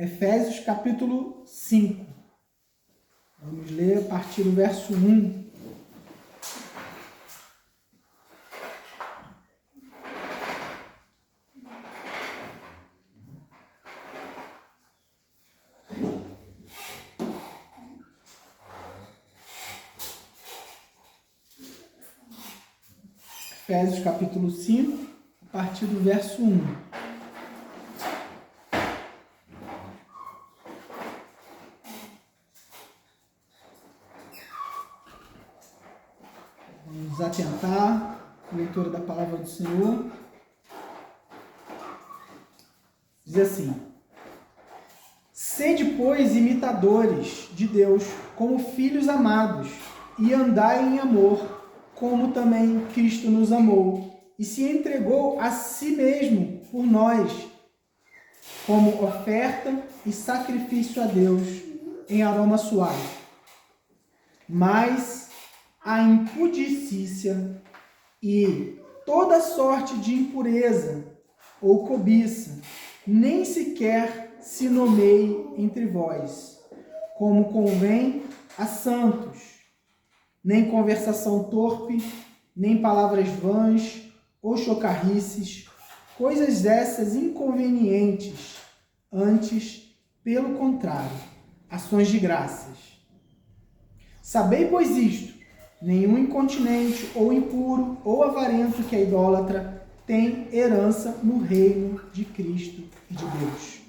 Efésios capítulo 5. Vamos ler a partir do verso 1. Efésios capítulo 5, a partir do verso 1. Vamos atentar à leitura da palavra do Senhor. Diz assim: Sede, pois, imitadores de Deus, como filhos amados, e andai em amor, como também Cristo nos amou, e se entregou a si mesmo por nós, como oferta e sacrifício a Deus, em aroma suave. Mas a impudicícia e toda sorte de impureza ou cobiça nem sequer se nomeie entre vós, como convém a santos, nem conversação torpe, nem palavras vãs ou chocarrices, coisas essas inconvenientes, antes, pelo contrário, ações de graças. Sabei, pois, isto: nenhum incontinente, ou impuro, ou avarento que é idólatra tem herança no reino de Cristo e de Deus.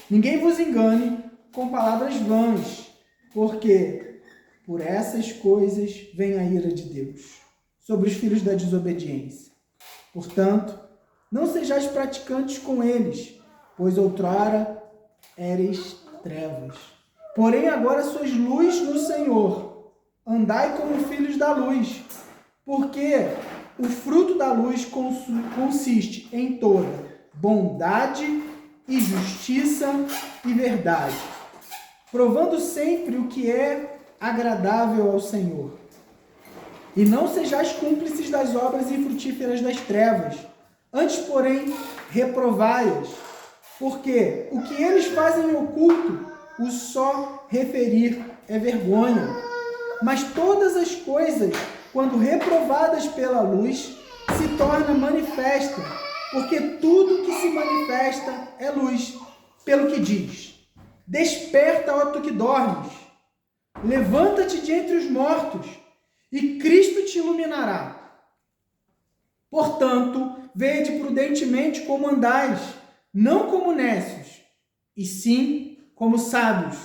Ninguém vos engane com palavras vãs, porque por essas coisas vem a ira de Deus sobre os filhos da desobediência. Portanto, não sejais praticantes com eles, pois outrora éreis trevas. Porém agora sois luz no Senhor. Andai como filhos da luz, porque o fruto da luz consiste em toda bondade e justiça e verdade, provando sempre o que é agradável ao Senhor. E não sejais cúmplices das obras infrutíferas das trevas, antes, porém, reprovai-as, porque o que eles fazem em oculto, o só referir é vergonha. Mas todas as coisas, quando reprovadas pela luz, se tornam manifesta, porque tudo que se manifesta é luz. Pelo que diz: Desperta, ó tu que dormes, levanta-te de entre os mortos, e Cristo te iluminará. Portanto, vede prudentemente como andais, não como necios, e sim como sábios,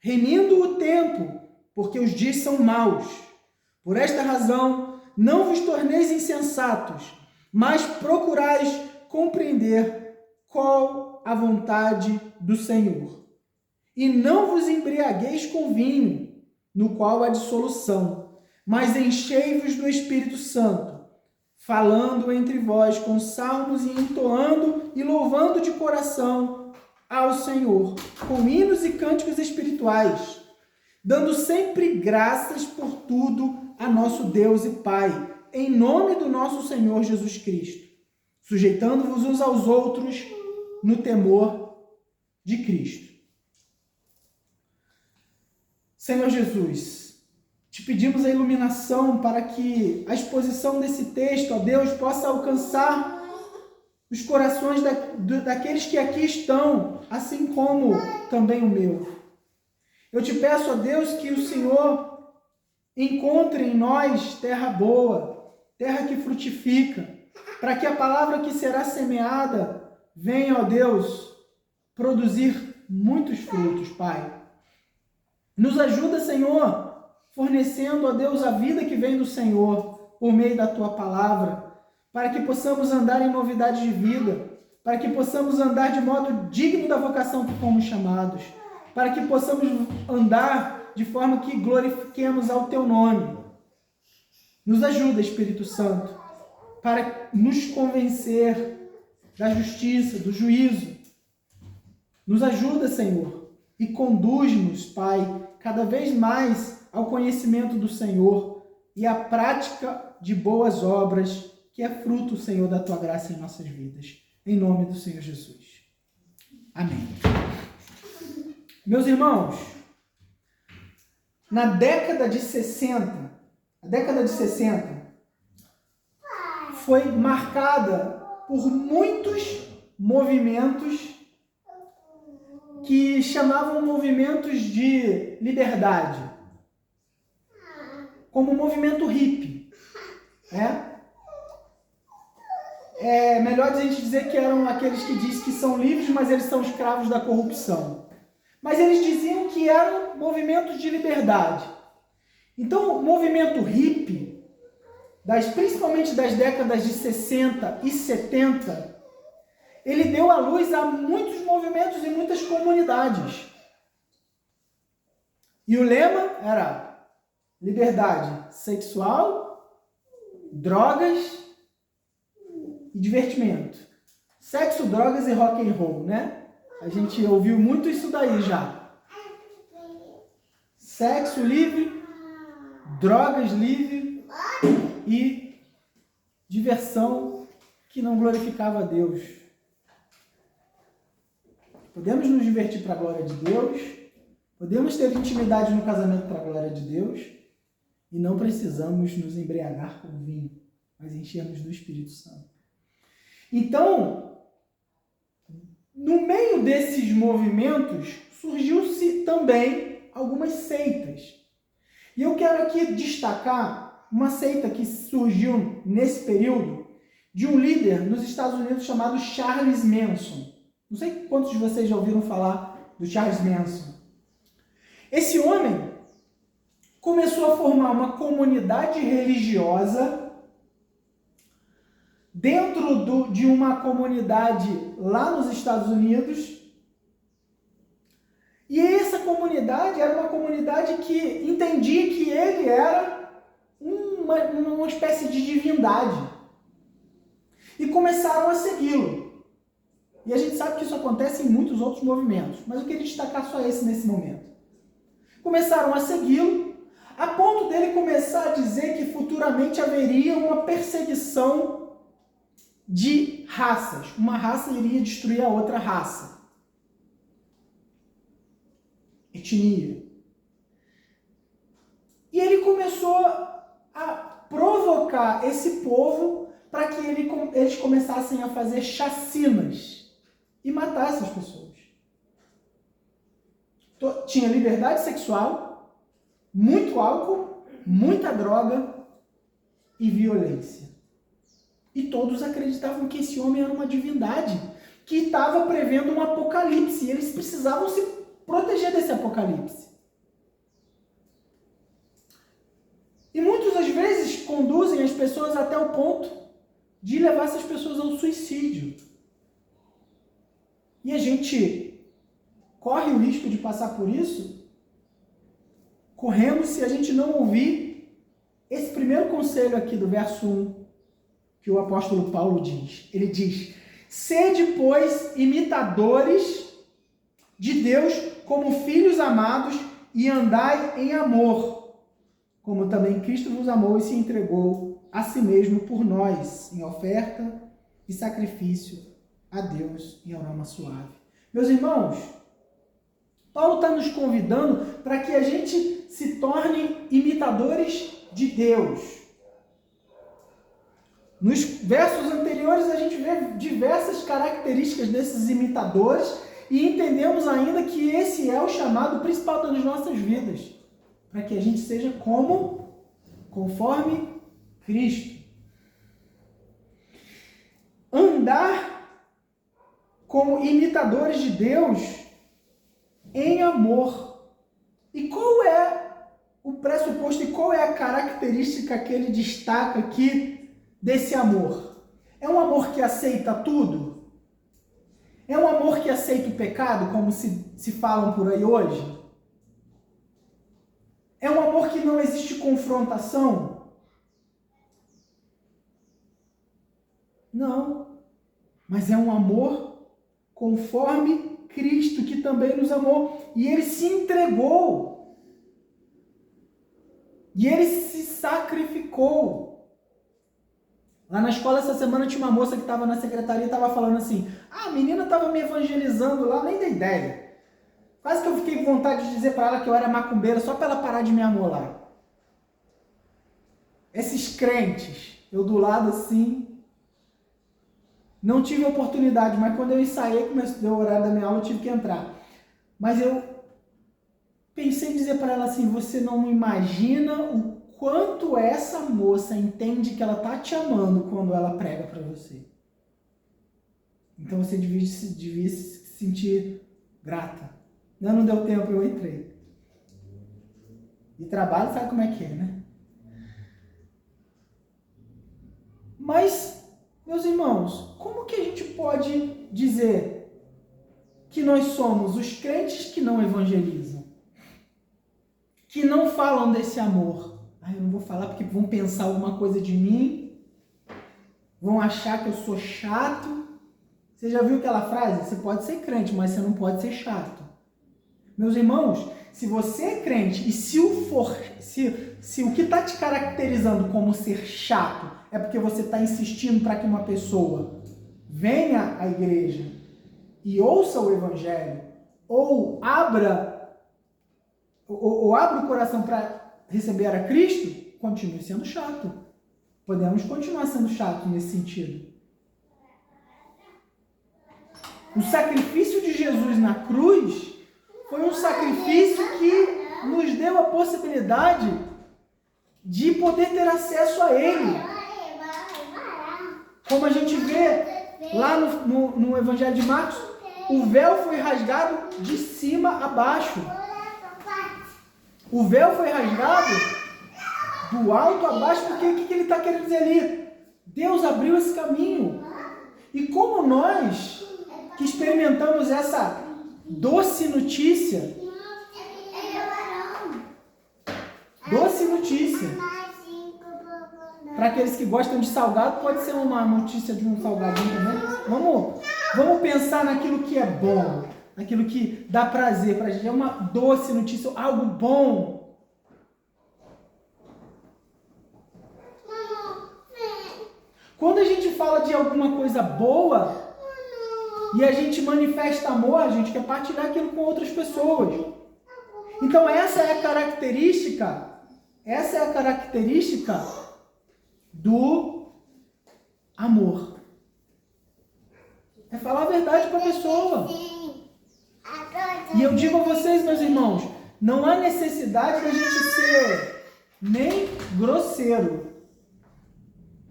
remindo o tempo, porque os dias são maus. Por esta razão, não vos torneis insensatos, mas procurais compreender qual a vontade do Senhor. E não vos embriagueis com vinho, no qual há dissolução, mas enchei-vos do Espírito Santo, falando entre vós com salmos e entoando e louvando de coração ao Senhor, com hinos e cânticos espirituais, dando sempre graças por tudo a nosso Deus e Pai, em nome do nosso Senhor Jesus Cristo, sujeitando-vos uns aos outros no temor de Cristo. Senhor Jesus, te pedimos a iluminação para que a exposição desse texto, ó Deus, possa alcançar os corações daqueles que aqui estão, assim como também o meu. Eu te peço, ó Deus, que o Senhor encontre em nós terra boa, terra que frutifica, para que a palavra que será semeada venha, ó Deus, produzir muitos frutos, Pai. Nos ajuda, Senhor, fornecendo, ó Deus, a vida que vem do Senhor, por meio da Tua palavra, para que possamos andar em novidade de vida, para que possamos andar de modo digno da vocação que fomos chamados, para que possamos andar de forma que glorifiquemos ao Teu nome. Nos ajuda, Espírito Santo, para nos convencer da justiça, do juízo. Nos ajuda, Senhor, e conduz-nos, Pai, cada vez mais ao conhecimento do Senhor e à prática de boas obras, que é fruto, Senhor, da Tua graça em nossas vidas. Em nome do Senhor Jesus. Amém. Meus irmãos, na década de 60, a década de 60 foi marcada por muitos movimentos que chamavam movimentos de liberdade, como o movimento hippie, né? É melhor a gente dizer que eram aqueles que dizem que são livres, mas eles são escravos da corrupção. Mas eles diziam que eram movimentos de liberdade. Então, o movimento hippie, principalmente das décadas de 60 e 70, ele deu à luz a muitos movimentos e muitas comunidades. E o lema era liberdade sexual, drogas e divertimento. Sexo, drogas e rock and roll, né? A gente ouviu muito isso daí já. Sexo livre, drogas livre e diversão que não glorificava a Deus. Podemos nos divertir para a glória de Deus, podemos ter intimidade no casamento para a glória de Deus e não precisamos nos embriagar com vinho, mas enchermos do Espírito Santo. Então, no meio desses movimentos, surgiu-se também algumas seitas. E eu quero aqui destacar uma seita que surgiu nesse período de um líder nos Estados Unidos chamado Charles Manson. Não sei quantos de vocês já ouviram falar do Charles Manson. Esse homem começou a formar uma comunidade religiosa dentro de uma comunidade lá nos Estados Unidos. E essa comunidade era uma comunidade que entendia que ele era uma espécie de divindade. E começaram a segui-lo. E a gente sabe que isso acontece em muitos outros movimentos, mas eu queria destacar só esse nesse momento. Começaram a segui-lo, a ponto dele começar a dizer que futuramente haveria uma perseguição de raças. Uma raça iria destruir a outra raça. Etnia. E ele começou a provocar esse povo para que eles começassem a fazer chacinas e matar essas pessoas. Tinha liberdade sexual, muito álcool, muita droga e violência. E todos acreditavam que esse homem era uma divindade que estava prevendo um apocalipse. E eles precisavam se proteger desse apocalipse. E muitas das vezes conduzem as pessoas até o ponto de levar essas pessoas ao suicídio. E a gente corre o risco de passar por isso, corremos se a gente não ouvir esse primeiro conselho aqui do verso 1, que o apóstolo Paulo diz. Ele diz: sede, pois, imitadores de Deus como filhos amados e andai em amor, como também Cristo vos amou e se entregou a si mesmo por nós, em oferta e sacrifício a Deus em aroma suave. Meus irmãos, Paulo está nos convidando para que a gente se torne imitadores de Deus. Nos versos anteriores a gente vê diversas características desses imitadores e entendemos ainda que esse é o chamado principal das nossas vidas, para que a gente seja conforme Cristo. Andar como imitadores de Deus em amor. E qual é o pressuposto e qual é a característica que ele destaca aqui desse amor? É um amor que aceita tudo? É um amor que aceita o pecado, como se falam por aí hoje? É um amor que não existe confrontação? Não. Mas é um amor conforme Cristo, que também nos amou. E ele se entregou. E ele se sacrificou. Lá na escola essa semana tinha uma moça que estava na secretaria e estava falando assim: a menina estava me evangelizando lá, nem dei ideia. Quase que eu fiquei com vontade de dizer para ela que eu era macumbeira só para ela parar de me amolar. Esses crentes, eu do lado assim, não tive oportunidade, mas quando eu ensaiei, deu o horário da minha aula, eu tive que entrar. Mas eu pensei em dizer para ela assim, você não imagina o quanto essa moça entende que ela tá te amando quando ela prega para você. Então você devia se sentir grata. Não deu tempo, eu entrei. E trabalho, sabe como é que é, né? Mas, meus irmãos, como que a gente pode dizer que nós somos os crentes que não evangelizam? Que não falam desse amor? Eu não vou falar porque vão pensar alguma coisa de mim, vão achar que eu sou chato. Você já viu aquela frase? Você pode ser crente, mas você não pode ser chato. Meus irmãos, se você é crente e se o que está te caracterizando como ser chato é porque você está insistindo para que uma pessoa venha à igreja e ouça o evangelho, ou abra o coração para receber a Cristo, continue sendo chato. Podemos continuar sendo chato nesse sentido. O sacrifício de Jesus na cruz foi um sacrifício que nos deu a possibilidade de poder ter acesso a Ele. Como a gente vê lá no Evangelho de Marcos, o véu foi rasgado de cima a baixo. O véu foi rasgado do alto a baixo, porque o que ele está querendo dizer ali? Deus abriu esse caminho. E como nós que experimentamos essa doce notícia, para aqueles que gostam de salgado, pode ser uma notícia de um salgadinho também. Vamos pensar naquilo que é bom, naquilo que dá prazer para a gente. É uma doce notícia, algo bom. Quando a gente fala de alguma coisa boa e a gente manifesta amor, a gente quer partilhar aquilo com outras pessoas. Então essa é a característica do amor. É falar a verdade para a pessoa. E eu digo a vocês, meus irmãos, não há necessidade da gente ser nem grosseiro.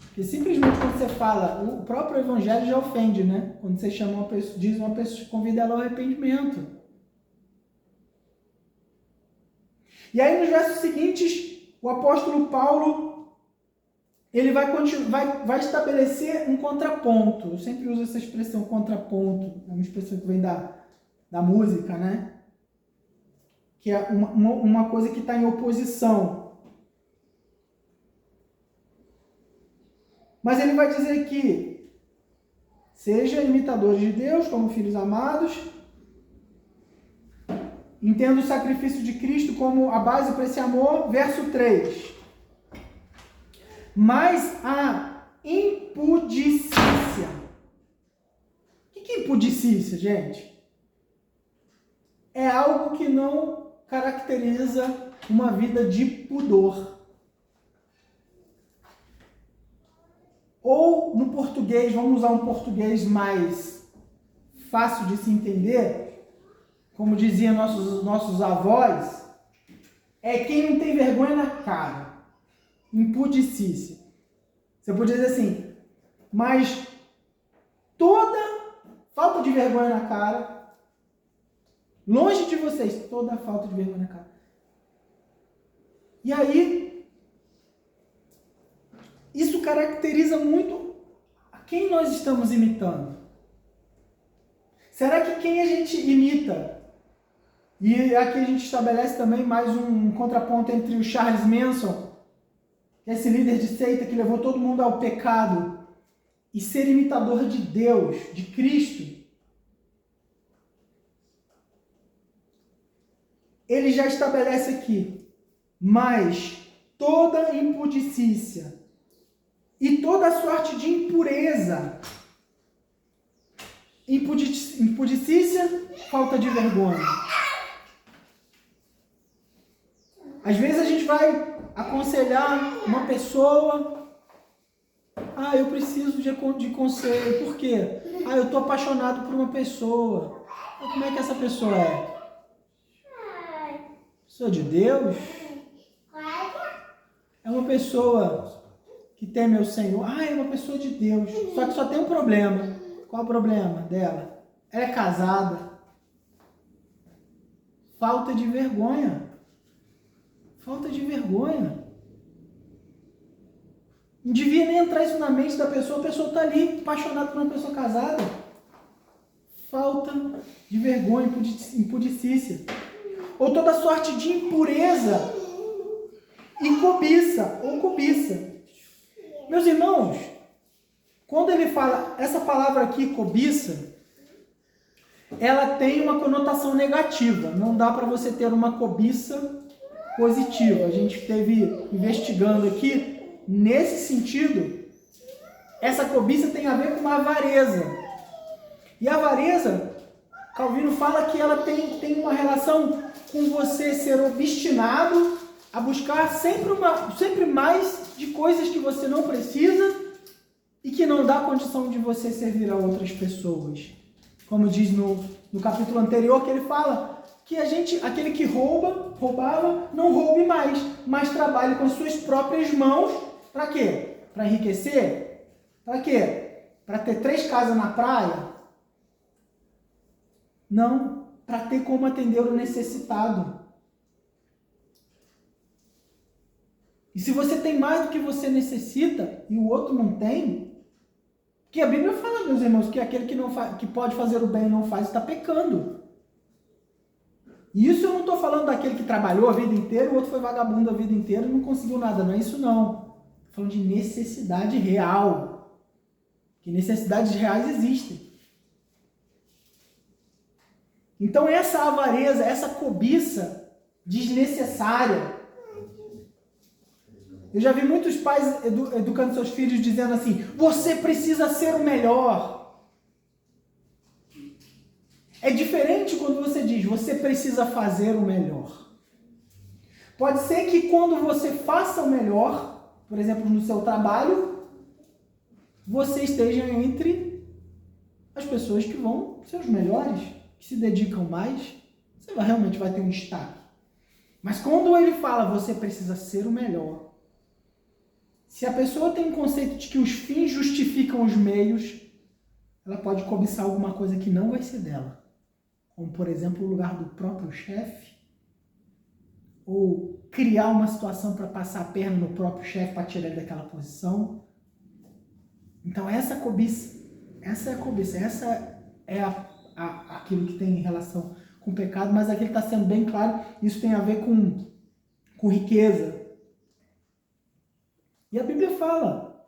Porque simplesmente quando você fala, o próprio evangelho já ofende, né? Quando você chama uma pessoa, diz uma pessoa, convida ela ao arrependimento. E aí nos versos seguintes, o apóstolo Paulo, ele vai estabelecer um contraponto. Eu sempre uso essa expressão contraponto, é uma expressão que vem da música, né? Que é uma coisa que está em oposição. Mas ele vai dizer que seja imitadores de Deus como filhos amados, entenda o sacrifício de Cristo como a base para esse amor. Verso 3. Mas a impudicícia. O que é impudicícia, gente? É algo que não caracteriza uma vida de pudor. Ou no português, vamos usar um português mais fácil de se entender, como diziam nossos avós, é quem não tem vergonha na cara. Impudicícia. Você podia dizer assim, mas toda falta de vergonha na cara, longe de vocês, toda falta de vergonha na cara. E aí, isso caracteriza muito a quem nós estamos imitando. Será que quem a gente imita, e aqui a gente estabelece também mais um contraponto entre o Charles Manson, esse líder de seita que levou todo mundo ao pecado, e ser imitador de Deus, de Cristo, ele já estabelece aqui, mas toda impudicícia e toda sorte de impureza. Impudicícia, falta de vergonha. Às vezes a gente vai aconselhar uma pessoa, eu preciso de conselho, por quê? Eu estou apaixonado por uma pessoa. Como é que essa pessoa é? Pessoa de Deus? É uma pessoa que teme ao Senhor. É uma pessoa de Deus. Só que só tem um problema. Qual é o problema dela? Ela é casada. Falta de vergonha. Falta de vergonha. Não devia nem entrar isso na mente da pessoa. A pessoa está ali, apaixonada por uma pessoa casada. Falta de vergonha, impudicícia. Ou toda sorte de impureza e cobiça. Meus irmãos, quando ele fala essa palavra aqui, cobiça, ela tem uma conotação negativa. Não dá para você ter uma cobiça positiva. A gente esteve investigando aqui, nesse sentido, essa cobiça tem a ver com uma avareza. E a avareza, Calvino fala que ela tem uma relação com você ser obstinado a buscar sempre mais de coisas que você não precisa e que não dá condição de você servir a outras pessoas. Como diz no capítulo anterior, que ele fala que aquele que roubava, não roube mais, mas trabalhe com as suas próprias mãos. Para quê? Para enriquecer? Para quê? Para ter 3 casas na praia? Não, para ter como atender o necessitado. E se você tem mais do que você necessita e o outro não tem, que a Bíblia fala, meus irmãos, que aquele que pode fazer o bem e não faz está pecando. E isso eu não estou falando daquele que trabalhou a vida inteira, o outro foi vagabundo a vida inteira e não conseguiu nada. Não é isso não. Estou falando de necessidade real. Que necessidades reais existem. Então essa avareza, essa cobiça desnecessária. Eu já vi muitos pais educando seus filhos dizendo assim: você precisa ser o melhor. É diferente quando você diz: você precisa fazer o melhor. Pode ser que quando você faça o melhor, por exemplo, no seu trabalho, você esteja entre as pessoas que vão ser os melhores, que se dedicam mais, você realmente vai ter um destaque. Mas quando ele fala: você precisa ser o melhor, se a pessoa tem um conceito de que os fins justificam os meios, ela pode cobiçar alguma coisa que não vai ser dela. Como, por exemplo, o lugar do próprio chefe, ou criar uma situação para passar a perna no próprio chefe para tirar ele daquela posição. Então essa é a cobiça, essa é aquilo que tem relação com o pecado, mas aqui está sendo bem claro, isso tem a ver com riqueza. E a Bíblia fala,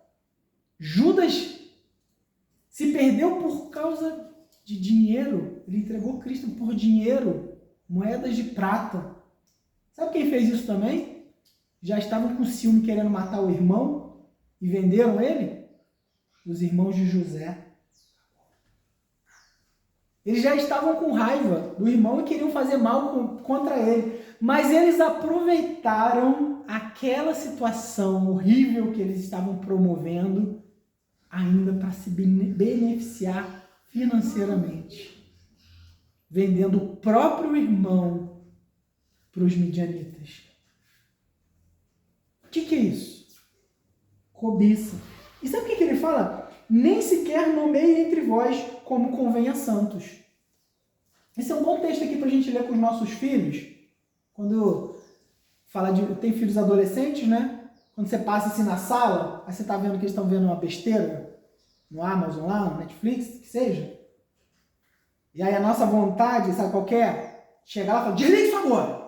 Judas se perdeu por causa de dinheiro, ele entregou Cristo por dinheiro, moedas de prata. Sabe quem fez isso também? Já estavam com ciúme querendo matar o irmão e venderam ele? Os irmãos de José. Eles já estavam com raiva do irmão e queriam fazer mal contra ele. Mas eles aproveitaram aquela situação horrível que eles estavam promovendo ainda para se beneficiar financeiramente, vendendo o próprio irmão para os midianitas. O que é isso? Cobiça. E sabe o que ele fala? Nem sequer nomeie entre vós como convém a santos. Esse é um bom texto aqui para a gente ler com os nossos filhos. Quando fala tem filhos adolescentes, né? Quando você passa assim na sala, aí você está vendo que eles estão vendo uma besteira no Amazon lá, no Netflix, que seja. E aí a nossa vontade, sabe qual que é? Chegar lá e falar: desliga isso agora!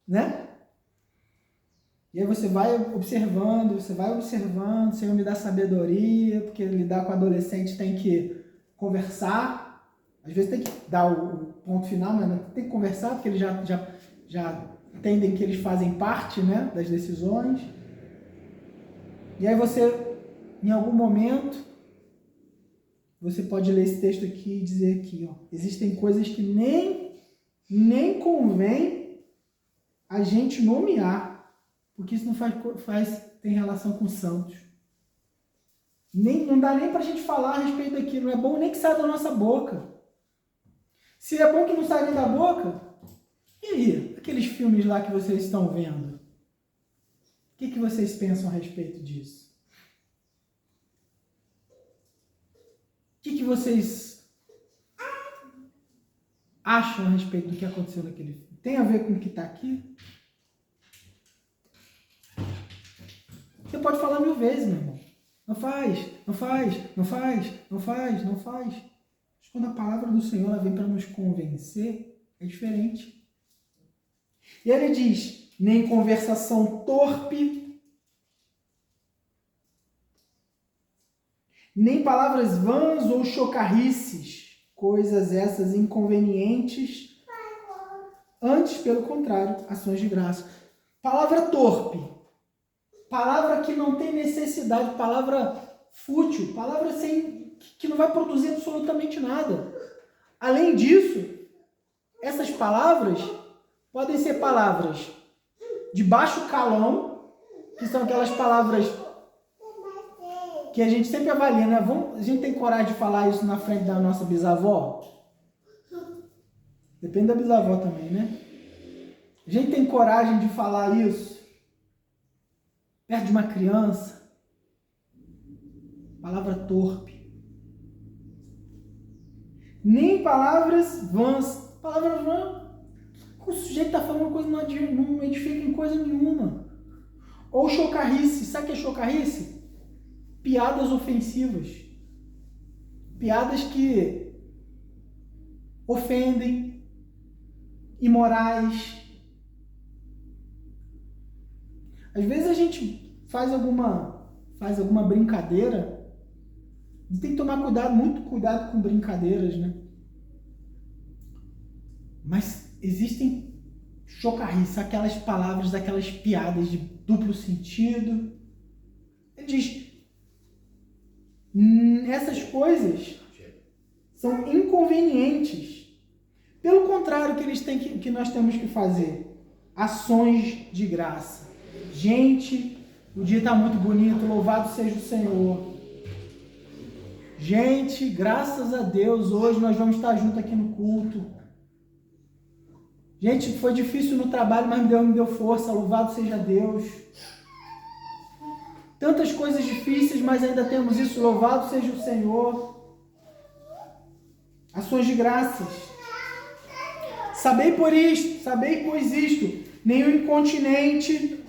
Né? E aí você vai observando, Senhor me dá sabedoria, porque lidar com adolescente tem que conversar, às vezes tem que dar o ponto final, mas tem que conversar, porque eles já entendem que eles fazem parte, né, das decisões. E aí você, em algum momento, você pode ler esse texto aqui e dizer aqui, ó, existem coisas que nem convém a gente nomear, porque isso não tem relação com santos. Não dá nem para a gente falar a respeito daquilo, não é bom nem que saia da nossa boca. Se é bom que não saia nem da boca, e aí, aqueles filmes lá que vocês estão vendo? O que vocês pensam a respeito disso? O que vocês acham a respeito do que aconteceu naquele filme? Tem a ver com o que está aqui? Você pode falar 1000 vezes, meu irmão. Não faz, não faz, não faz, não faz, não faz. Mas quando a palavra do Senhor ela vem para nos convencer, é diferente. E ele diz, nem conversação torpe, nem palavras vãs ou chocarrices, coisas essas inconvenientes, antes, pelo contrário, ações de graça. Palavra torpe, palavra que não tem necessidade, palavra fútil, palavra que não vai produzir absolutamente nada. Além disso, essas palavras podem ser palavras de baixo calão, que são aquelas palavras que a gente sempre avalia, né? A gente tem coragem de falar isso na frente da nossa bisavó? Depende da bisavó também, né? A gente tem coragem de falar isso perto de uma criança? Palavra torpe. Nem palavras vãs. Palavra vã. O sujeito está falando uma coisa não edifica em coisa nenhuma. Ou chocarrice. Sabe o que é chocarrice? Piadas ofensivas. Piadas que ofendem, imorais. Às vezes a gente faz alguma brincadeira. A gente tem que tomar cuidado, muito cuidado com brincadeiras, né? Mas existem chocarrices, aquelas palavras, aquelas piadas de duplo sentido. Ele diz, essas coisas são inconvenientes. Pelo contrário, que nós temos que fazer? Ações de graça. Gente, o dia está muito bonito, louvado seja o Senhor. Gente, graças a Deus, hoje nós vamos estar juntos aqui no culto. Gente, foi difícil no trabalho, mas Deus me deu força, louvado seja Deus. Tantas coisas difíceis, mas ainda temos isso, louvado seja o Senhor. Ações de graças. Sabei pois isto, nenhum incontinente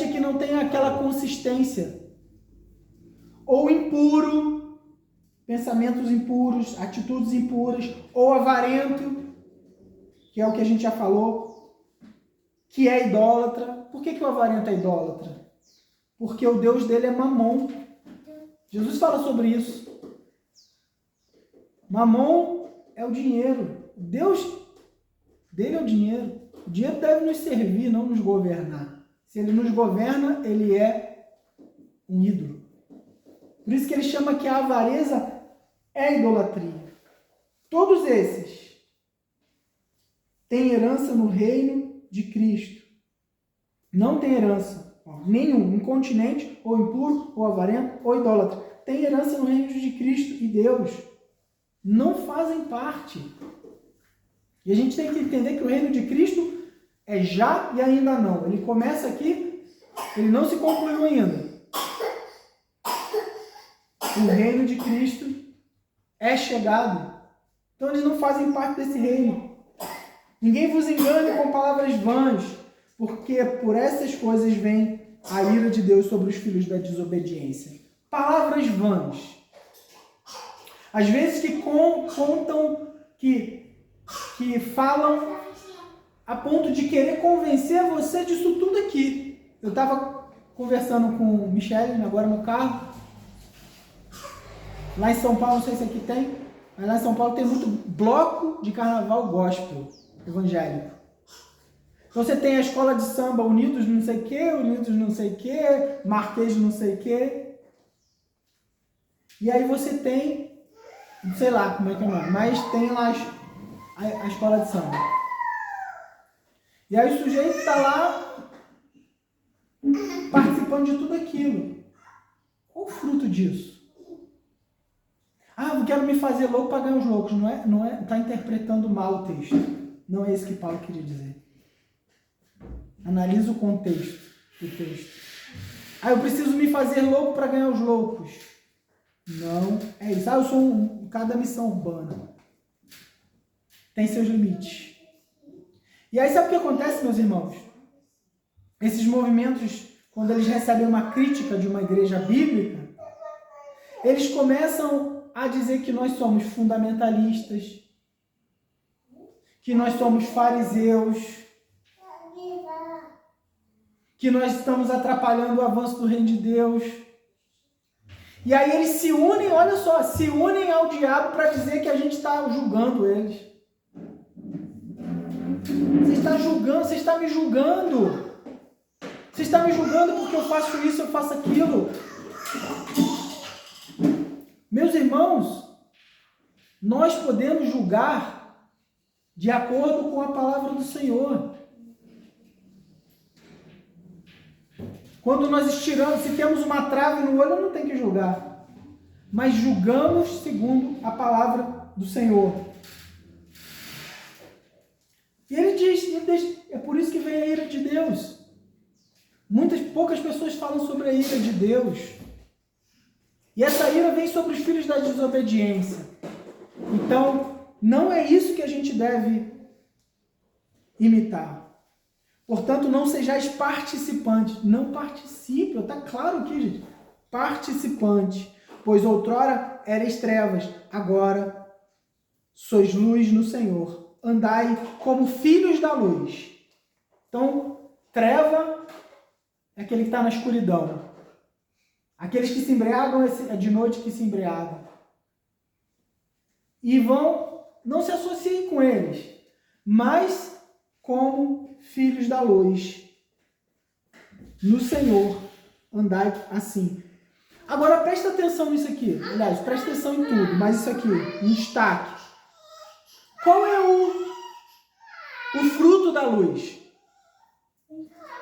é que não tem aquela consistência, ou impuro, pensamentos impuros, atitudes impuras, ou avarento, que é o que a gente já falou, que é idólatra. Por que o avarento é idólatra? Porque o Deus dele é Mamon. Jesus fala sobre isso. Mamon é o dinheiro. O Deus dele é o dinheiro. O dinheiro deve nos servir, não nos governar. Se ele nos governa, ele é um ídolo. Por isso que ele chama que a avareza é idolatria. Todos esses têm herança no reino de Cristo. Não tem herança nenhum, incontinente, ou impuro, ou avarento, ou idólatra. Tem herança no reino de Cristo e Deus. Não fazem parte. E a gente tem que entender que o reino de Cristo é já e ainda não. Ele começa aqui, ele não se concluiu ainda. O reino de Cristo é chegado. Então eles não fazem parte desse reino. Ninguém vos engane com palavras vãs, porque por essas coisas vem a ira de Deus sobre os filhos da desobediência. Palavras vãs. Às vezes que contam, que falam a ponto de querer convencer você disso tudo aqui. Eu estava conversando com o Michele agora no carro. Lá em São Paulo, não sei se aqui tem, mas lá em São Paulo tem muito bloco de carnaval gospel evangélico. Então você tem a escola de samba Unidos não sei o que, Unidos não sei o que, Marquês não sei o que. E aí você tem, sei lá como é que é o nome, mas tem lá a escola de samba. E aí o sujeito está lá participando de tudo aquilo. Qual o fruto disso? Ah, eu quero me fazer louco para ganhar os loucos. Não é, está interpretando mal o texto. Não é isso que Paulo queria dizer. Analisa o contexto do texto. Ah, eu preciso me fazer louco para ganhar os loucos. Não é isso. Ah, eu sou um cara da missão urbana. Tem seus limites. E aí sabe o que acontece, meus irmãos? Esses movimentos, quando eles recebem uma crítica de uma igreja bíblica, eles começam a dizer que nós somos fundamentalistas, que nós somos fariseus, que nós estamos atrapalhando o avanço do reino de Deus. E aí eles se unem, olha só, se unem ao diabo para dizer que a gente está julgando eles. Você está julgando, você está me julgando. Você está me julgando porque eu faço isso, eu faço aquilo. Meus irmãos, nós podemos julgar de acordo com a palavra do Senhor. Quando nós estiramos, se temos uma trave no olho, não tem que julgar. Mas julgamos segundo a palavra do Senhor. E ele diz, é por isso que vem a ira de Deus. Poucas pessoas falam sobre a ira de Deus. E essa ira vem sobre os filhos da desobediência. Então, não é isso que a gente deve imitar. Portanto, não sejais participantes. Não participe, está claro aqui, gente. Participante. Pois outrora erais trevas, agora sois luz no Senhor. Andai como filhos da luz. Então, treva é aquele que está na escuridão. Aqueles que se embriagam é de noite que se embriagam. E não se associem com eles, mas como filhos da luz. No Senhor, andai assim. Agora, presta atenção nisso aqui. Aliás, presta atenção em tudo, mas isso aqui, em destaque. Qual é o fruto da luz?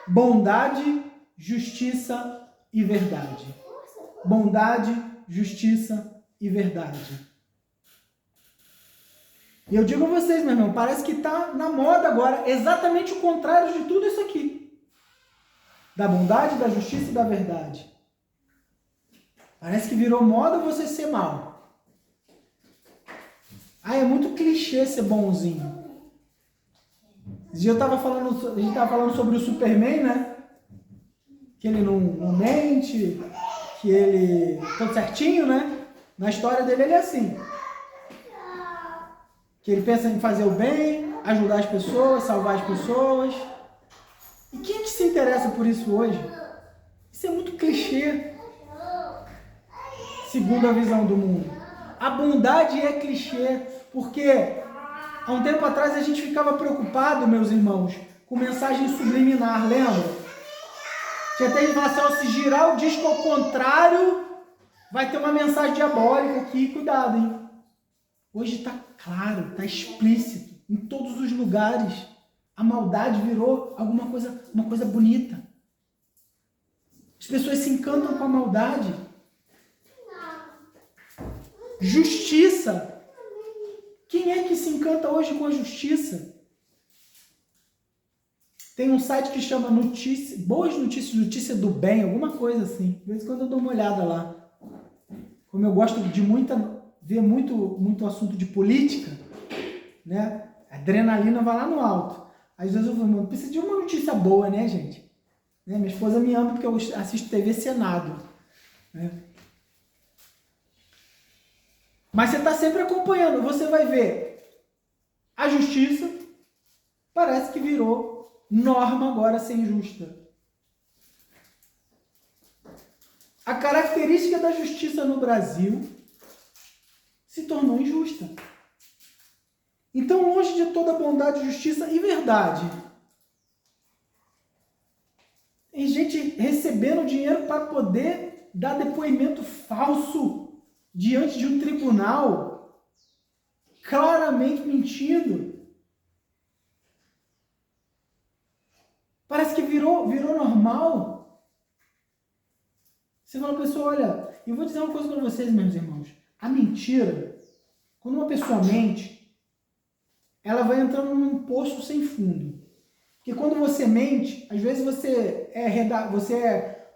Bondade, justiça e verdade. Bondade, justiça e verdade. E eu digo a vocês, meu irmão, parece que está na moda agora exatamente o contrário de tudo isso aqui. Da bondade, da justiça e da verdade. Parece que virou moda você ser mal. Ah, é muito clichê ser bonzinho. Esse dia a gente estava falando sobre o Superman, né? Que ele não mente, que ele... Tudo certinho, né? Na história dele ele é assim. Que ele pensa em fazer o bem, ajudar as pessoas, salvar as pessoas. E quem é que se interessa por isso hoje? Isso é muito clichê, segundo a visão do mundo. A bondade é clichê, porque há um tempo atrás a gente ficava preocupado, meus irmãos, com mensagem subliminar, lembra? Tinha até gente que falava assim, se girar o disco ao contrário, vai ter uma mensagem diabólica aqui, cuidado, hein? Hoje está claro, está explícito, em todos os lugares. A maldade virou uma coisa bonita. As pessoas se encantam com a maldade. Justiça. Quem é que se encanta hoje com a justiça? Tem um site que chama Boas Notícias, Notícia do Bem, alguma coisa assim. De vez em quando eu dou uma olhada lá. Como eu gosto de ver muito assunto de política, né? A adrenalina vai lá no alto. Às vezes eu falo, precisa de uma notícia boa, né, gente? Né? Minha esposa me ama porque eu assisto TV Senado. Né? Mas você está sempre acompanhando, você vai ver a justiça parece que virou norma agora ser injusta. A característica da justiça no Brasil se tornou injusta. Então, longe de toda bondade, justiça e verdade, tem gente recebendo dinheiro para poder dar depoimento falso diante de um tribunal, claramente mentindo. Parece que virou normal. Você fala, pessoa, olha, eu vou dizer uma coisa para vocês, meus irmãos. A mentira, quando uma pessoa mente, ela vai entrando num poço sem fundo. Porque quando você mente, às vezes você é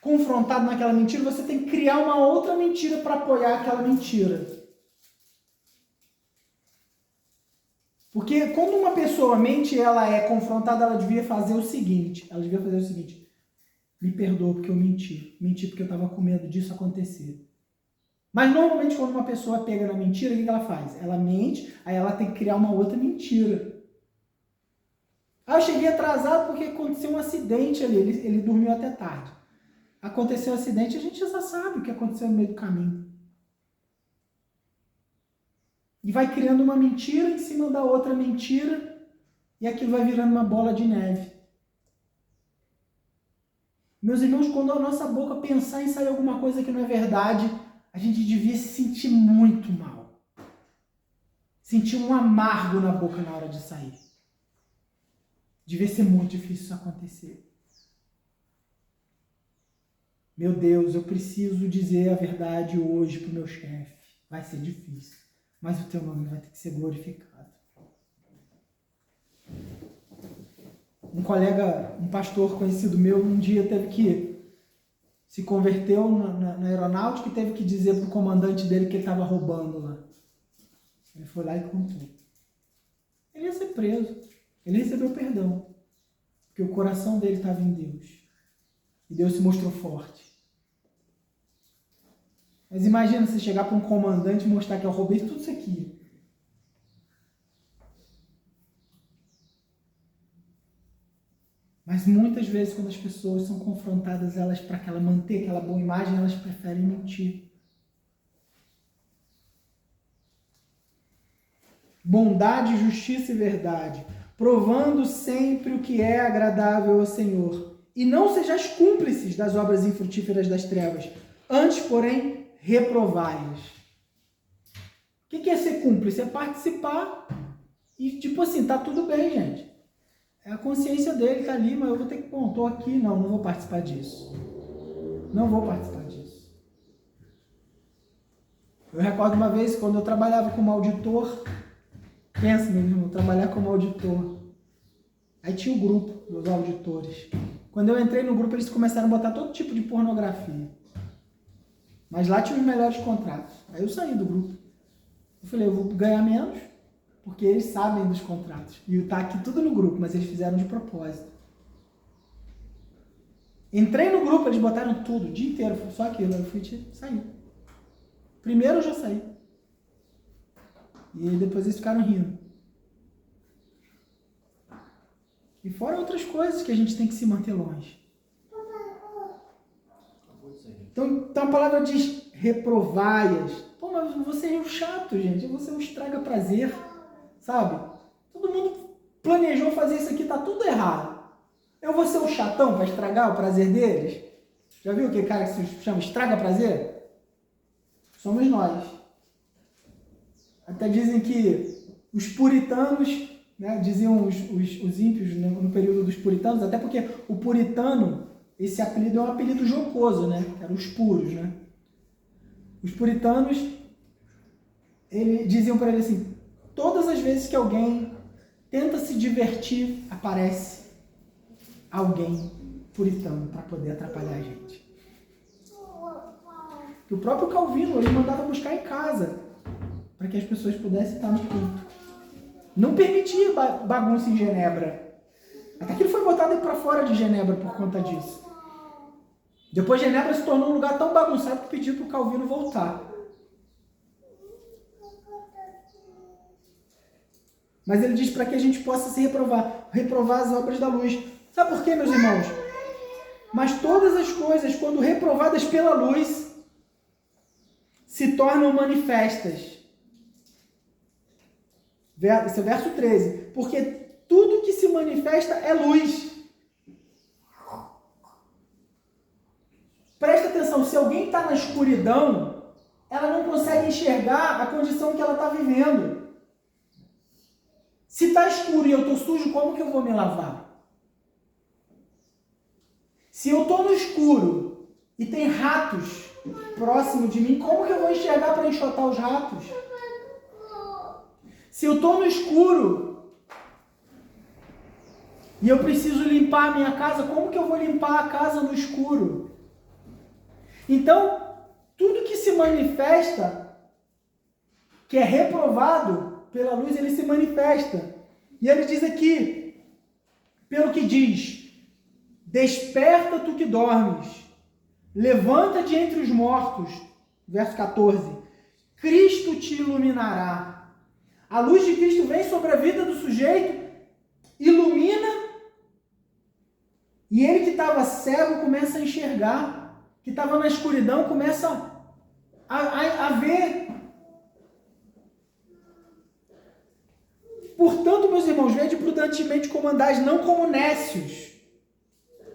confrontado naquela mentira, você tem que criar uma outra mentira para apoiar aquela mentira. Porque quando uma pessoa mente, ela é confrontada, ela devia fazer o seguinte, me perdoa porque eu menti porque eu estava com medo disso acontecer. Mas normalmente quando uma pessoa pega na mentira, o que ela faz? Ela mente, aí ela tem que criar uma outra mentira. Ah, eu cheguei atrasado porque aconteceu um acidente ali, ele dormiu até tarde. Aconteceu um acidente, a gente já sabe o que aconteceu no meio do caminho. E vai criando uma mentira em cima da outra mentira, e aquilo vai virando uma bola de neve. Meus irmãos, quando a nossa boca pensar em sair alguma coisa que não é verdade, a gente devia se sentir muito mal. Sentir um amargo na boca na hora de sair. Devia ser muito difícil isso acontecer. Meu Deus, eu preciso dizer a verdade hoje para o meu chefe. Vai ser difícil, mas o teu nome vai ter que ser glorificado. Um colega, um pastor conhecido meu, um dia teve que se converteu na aeronáutica e teve que dizer para o comandante dele que ele estava roubando lá. Ele foi lá e contou. Ele ia ser preso. Ele recebeu perdão. Porque o coração dele estava em Deus. E Deus se mostrou forte. Mas imagina você chegar para um comandante e mostrar que eu roubei tudo isso aqui. Mas muitas vezes quando as pessoas são confrontadas, elas para ela manter aquela boa imagem, elas preferem mentir. Bondade, justiça e verdade, provando sempre o que é agradável ao Senhor. E não sejais cúmplices das obras infrutíferas das trevas, antes, porém, reprovai-as. O que é ser cúmplice? É participar e, tipo assim, tá tudo bem, gente. A consciência dele tá ali, mas eu vou ter que, bom, tô aqui, não vou participar disso. Não vou participar disso. Eu recordo uma vez, quando eu trabalhava como auditor, pensa, meu irmão, trabalhar como auditor. Aí tinha o grupo dos auditores. Quando eu entrei no grupo, eles começaram a botar todo tipo de pornografia. Mas lá tinha os melhores contratos. Aí eu saí do grupo. Eu falei, eu vou ganhar menos, porque eles sabem dos contratos. E tá aqui tudo no grupo, mas eles fizeram de propósito. Entrei no grupo, eles botaram tudo, o dia inteiro, só aquilo. Eu fui sair. Primeiro eu já saí. E depois eles ficaram rindo. E fora outras coisas que a gente tem que se manter longe. Então a palavra diz reprovai-as. Pô, mas você é um chato, gente. Você é um estraga-prazer. Sabe? Todo mundo planejou fazer isso aqui, tá tudo errado. Eu vou ser um chatão para estragar o prazer deles? Já viu aquele cara que se chama estraga-prazer? Somos nós. Até dizem que os puritanos, né, diziam os ímpios no período dos puritanos, até porque o puritano, esse apelido é um apelido jocoso, né? Que eram os puros, né? Os puritanos, diziam para ele assim, todas as vezes que alguém tenta se divertir, aparece alguém puritano para poder atrapalhar a gente. O próprio Calvino, ele mandava buscar em casa, para que as pessoas pudessem estar no culto. Não permitia bagunça em Genebra. Até que ele foi botado para fora de Genebra por conta disso. Depois Genebra se tornou um lugar tão bagunçado que pediu para o Calvino voltar. Mas ele diz para que a gente possa se reprovar as obras da luz. Sabe por quê, meus irmãos? Mas todas as coisas, quando reprovadas pela luz, se tornam manifestas. Esse é o verso 13. Porque tudo que se manifesta é luz. Presta atenção, se alguém está na escuridão, ela não consegue enxergar a condição que ela está vivendo. Se está escuro e eu estou sujo, como que eu vou me lavar? Se eu estou no escuro e tem ratos próximo de mim, como que eu vou enxergar para enxotar os ratos? Se eu estou no escuro e eu preciso limpar a minha casa, como que eu vou limpar a casa no escuro? Então, tudo que se manifesta, que é reprovado pela luz, ele se manifesta. E ele diz aqui, pelo que diz, desperta tu que dormes, levanta-te entre os mortos, verso 14, Cristo te iluminará. A luz de Cristo vem sobre a vida do sujeito, ilumina, e ele que estava cego começa a enxergar, que estava na escuridão começa a ver. Portanto, meus irmãos, vede prudentemente como andais, não como nécios,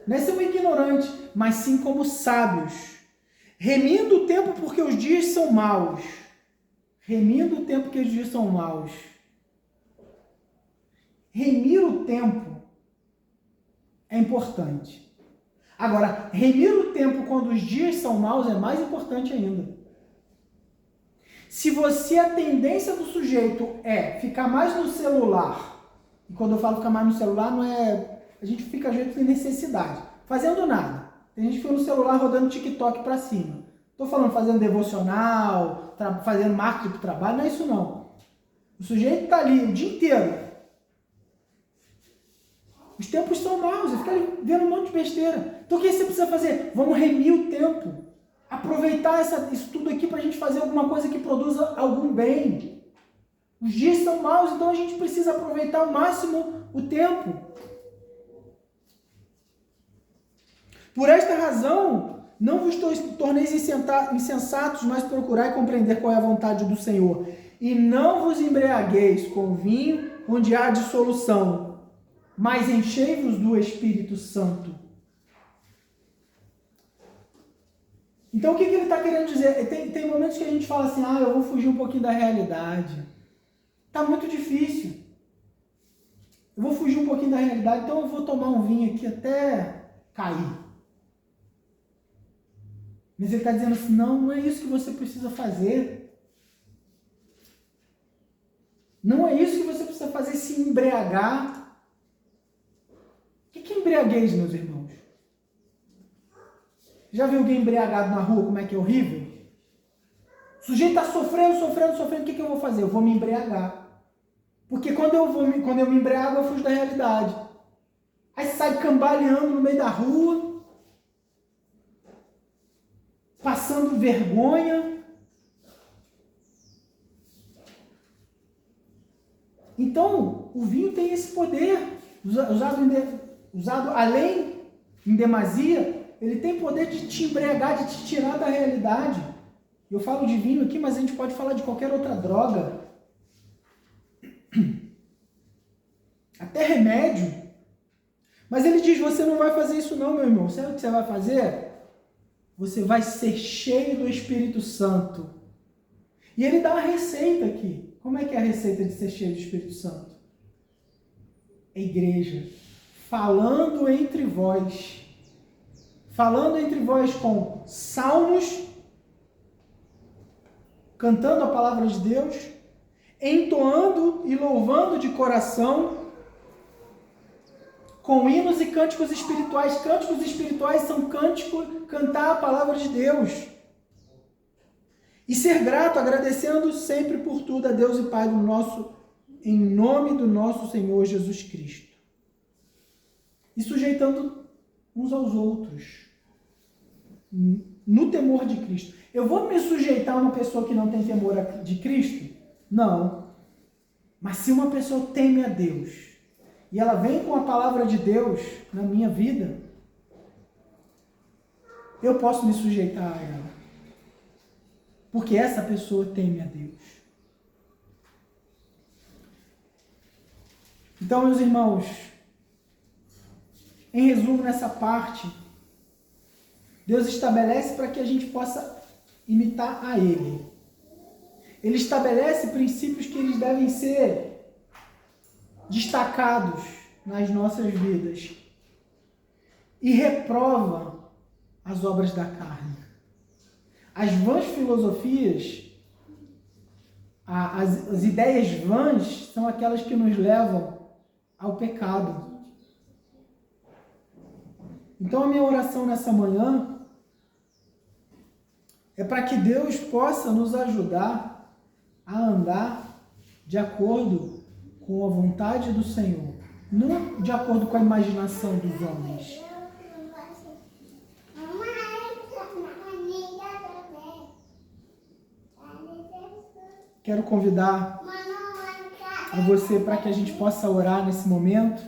não é ser um ignorante, mas sim como sábios, remindo o tempo porque os dias são maus. Remindo o tempo porque os dias são maus. Remir o tempo é importante. Agora, remir o tempo quando os dias são maus é mais importante ainda. Se você, a tendência do sujeito é ficar mais no celular, e quando eu falo ficar mais no celular, não é... A gente fica, às vezes, sem necessidade, fazendo nada. Tem gente que fica no celular rodando TikTok para cima. Estou falando fazendo devocional, fazendo marketing para o trabalho, não é isso não. O sujeito está ali o dia inteiro. Os tempos são maus, você fica ali vendo um monte de besteira. Então o que você precisa fazer? Vamos remir o tempo. Aproveitar isso tudo aqui para a gente fazer alguma coisa que produza algum bem. Os dias são maus, então a gente precisa aproveitar ao máximo o tempo. Por esta razão, não vos torneis insensatos, mas procurai compreender qual é a vontade do Senhor. E não vos embriagueis com vinho, onde há dissolução, mas enchei-vos do Espírito Santo. Então, o que ele está querendo dizer? Tem momentos que a gente fala assim, eu vou fugir um pouquinho da realidade. Está muito difícil. Eu vou fugir um pouquinho da realidade, então eu vou tomar um vinho aqui até cair. Mas ele está dizendo assim, não é isso que você precisa fazer. Não é isso que você precisa fazer, se embriagar. O que é embriaguez, meus irmãos? Já viu alguém embriagado na rua, como é que é horrível? O sujeito está sofrendo, o que eu vou fazer? Eu vou me embriagar. Porque quando eu me embriago, eu fujo da realidade. Aí sai cambaleando no meio da rua, passando vergonha. Então, o vinho tem esse poder, usado além, em demasia, ele tem poder de te embriagar, de te tirar da realidade. Eu falo de vinho aqui, mas a gente pode falar de qualquer outra droga. Até remédio. Mas ele diz, você não vai fazer isso não, meu irmão. Sabe o que você vai fazer? Você vai ser cheio do Espírito Santo. E ele dá uma receita aqui. Como é que é a receita de ser cheio do Espírito Santo? A igreja. Falando entre vós com salmos, cantando a palavra de Deus, entoando e louvando de coração, com hinos e cânticos espirituais. Cânticos espirituais são cantar a palavra de Deus. E ser grato, agradecendo sempre por tudo a Deus e Pai em nome do nosso Senhor Jesus Cristo. E sujeitando uns aos outros, no temor de Cristo. Eu vou me sujeitar a uma pessoa que não tem temor de Cristo? Não. Mas se uma pessoa teme a Deus, e ela vem com a palavra de Deus na minha vida, eu posso me sujeitar a ela. Porque essa pessoa teme a Deus. Então, meus irmãos, em resumo, nessa parte, Deus estabelece para que a gente possa imitar a Ele. Ele estabelece princípios que eles devem ser destacados nas nossas vidas. e reprova as obras da carne. As vãs filosofias, as ideias vãs, são aquelas que nos levam ao pecado. Então a minha oração nessa manhã é para que Deus possa nos ajudar a andar de acordo com a vontade do Senhor, não de acordo com a imaginação dos homens. Quero convidar a você para que a gente possa orar nesse momento.